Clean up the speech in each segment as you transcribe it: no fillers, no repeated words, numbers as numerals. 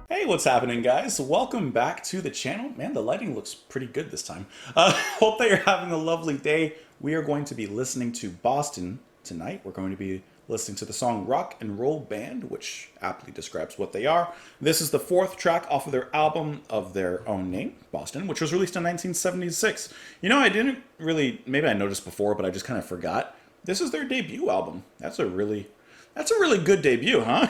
Hey, what's happening, guys? Welcome back to the channel. Man, the lighting looks pretty good this time. Hope that you're having a lovely day. We are going to be listening to Boston tonight. We're going to be listening to the song Rock and Roll Band, which aptly describes what they are. This is the fourth track off of their album of their own name, Boston, which was released in 1976. You know, I didn't really, maybe I noticed before, but I just kind of forgot. This is their debut album. That's a really good debut, huh?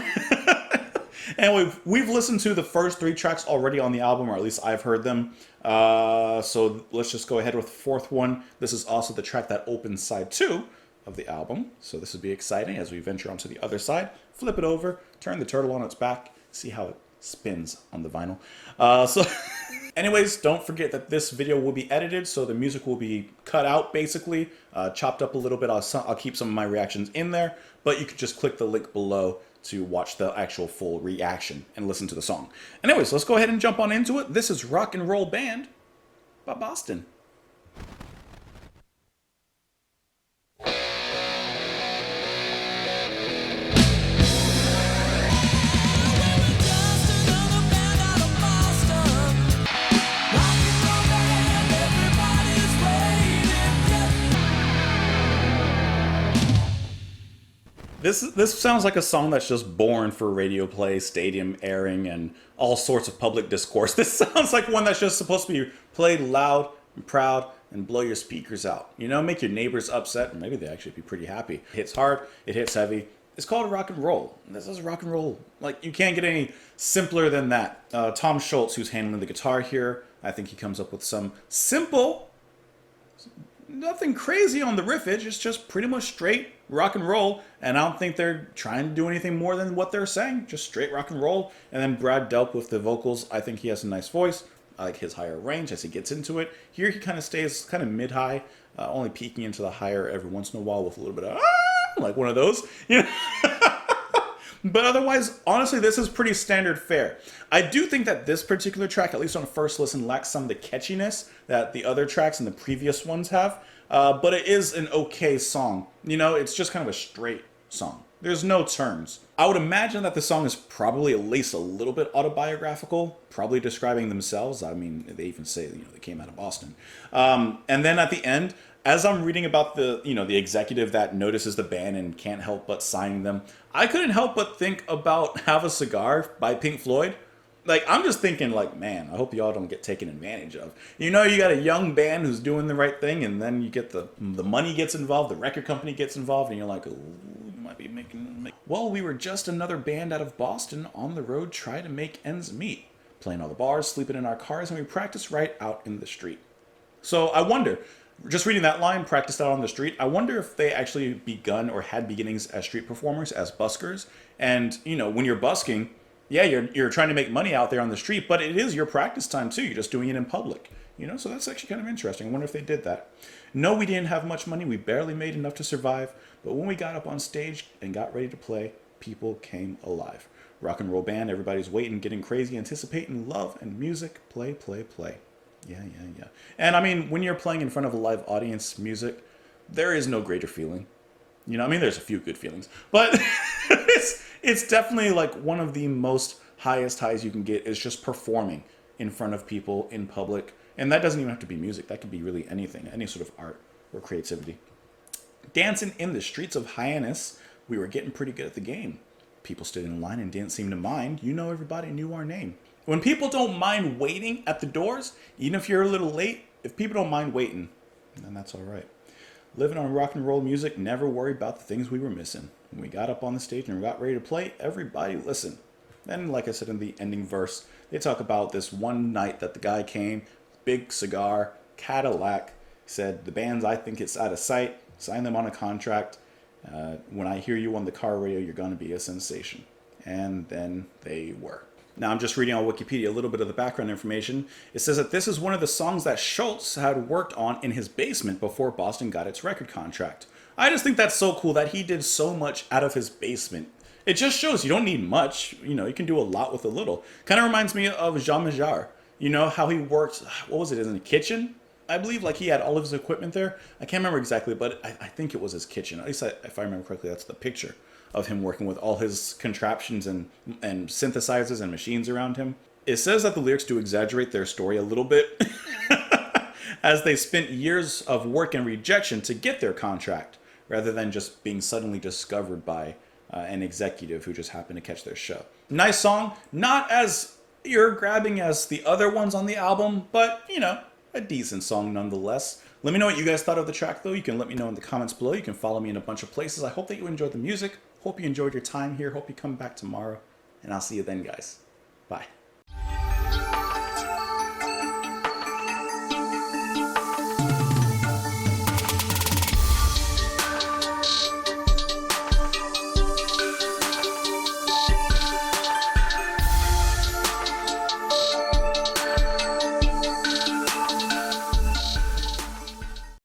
And we've listened to the first three tracks already on the album, or at least I've heard them. So let's just go ahead with the fourth one. This is also the track that opens side 2 of the album. So this would be exciting as we venture onto the other side. Flip it over, turn the turtle on its back, see how it spins on the vinyl. Anyways, don't forget that this video will be edited, so the music will be cut out, basically, chopped up a little bit. I'll keep some of my reactions in there, but you could just click the link below to watch the actual full reaction and listen to the song. Anyways, let's go ahead and jump on into it. This is Rock and Roll Band by Boston. This sounds like a song that's just born for radio play, stadium airing, and all sorts of public discourse. This sounds like one that's just supposed to be played loud and proud and blow your speakers out. You know, make your neighbors upset, and maybe they actually be pretty happy. It hits hard, it hits heavy. It's called rock and roll. This is rock and roll. Like, you can't get any simpler than that. Tom Schultz, who's handling the guitar here, I think he comes up with some simple, nothing crazy on the riffage. It's just pretty much straight rock and roll, and I don't think they're trying to do anything more than what they're saying. Just straight rock and roll. And then Brad Delp with the vocals. I think he has a nice voice. I like his higher range as he gets into it. Here he kind of stays kind of mid-high, only peeking into the higher every once in a while with a little bit of like one of those, you know. But otherwise, honestly, this is pretty standard fare. I do think that this particular track, at least on first listen, lacks some of the catchiness that the other tracks and the previous ones have. But it is an okay song. You know, it's just kind of a straight song. There's no turns. I would imagine that the song is probably at least a little bit autobiographical, probably describing themselves. I mean, they even say, you know, they came out of Boston. And then at the end, as I'm reading about the, you know, the executive that notices the band and can't help but sign them, I couldn't help but think about Have a Cigar by Pink Floyd. Like, I'm just thinking, like, man, I hope y'all don't get taken advantage of. You know, you got a young band who's doing the right thing, and then you get the money gets involved, the record company gets involved, and you're like, ooh, you might be making... Well, we were just another band out of Boston on the road trying to make ends meet. Playing all the bars, sleeping in our cars, and we practiced right out in the street. So I wonder, just reading that line, practiced out on the street, I wonder if they actually begun or had beginnings as street performers, as buskers. And, you know, when you're busking, yeah, you're trying to make money out there on the street, but it is your practice time too. You're just doing it in public, you know? So that's actually kind of interesting. I wonder if they did that. No, we didn't have much money. We barely made enough to survive. But when we got up on stage and got ready to play, people came alive. Rock and roll band, everybody's waiting, getting crazy, anticipating love and music. Play, play, play. Yeah. And I mean, when you're playing in front of a live audience music, there is no greater feeling. You know, I mean, there's a few good feelings, but it's definitely like one of the most highest highs you can get is just performing in front of people in public. And that doesn't even have to be music. That could be really anything, any sort of art or creativity. Dancing in the streets of Hyannis, we were getting pretty good at the game. People stood in line and didn't seem to mind. You know, everybody knew our name. When people don't mind waiting at the doors, even if you're a little late, if people don't mind waiting, then that's all right. Living on rock and roll music, never worried about the things we were missing. When we got up on the stage and got ready to play, everybody listened. Then, like I said in the ending verse, they talk about this one night that the guy came, big cigar, Cadillac, said, the bands, I think it's out of sight, sign them on a contract. When I hear you on the car radio, you're going to be a sensation. And then they were. Now, I'm just reading on Wikipedia a little bit of the background information. It says that this is one of the songs that Schultz had worked on in his basement before Boston got its record contract. I just think that's so cool that he did so much out of his basement. It just shows you don't need much. You know, you can do a lot with a little. Kind of reminds me of Jean Major. You know, how he worked, what was it, in the kitchen? I believe like he had all of his equipment there. I can't remember exactly, but I think it was his kitchen. At least if I remember correctly, that's the picture of him working with all his contraptions and synthesizers and machines around him. It says that the lyrics do exaggerate their story a little bit, as they spent years of work and rejection to get their contract, rather than just being suddenly discovered by an executive who just happened to catch their show. Nice song, not as ear-grabbing as the other ones on the album, but, you know, a decent song nonetheless. Let me know what you guys thought of the track, though. You can let me know in the comments below. You can follow me in a bunch of places. I hope that you enjoyed the music. Hope you enjoyed your time here. Hope you come back tomorrow. And I'll see you then, guys. Bye.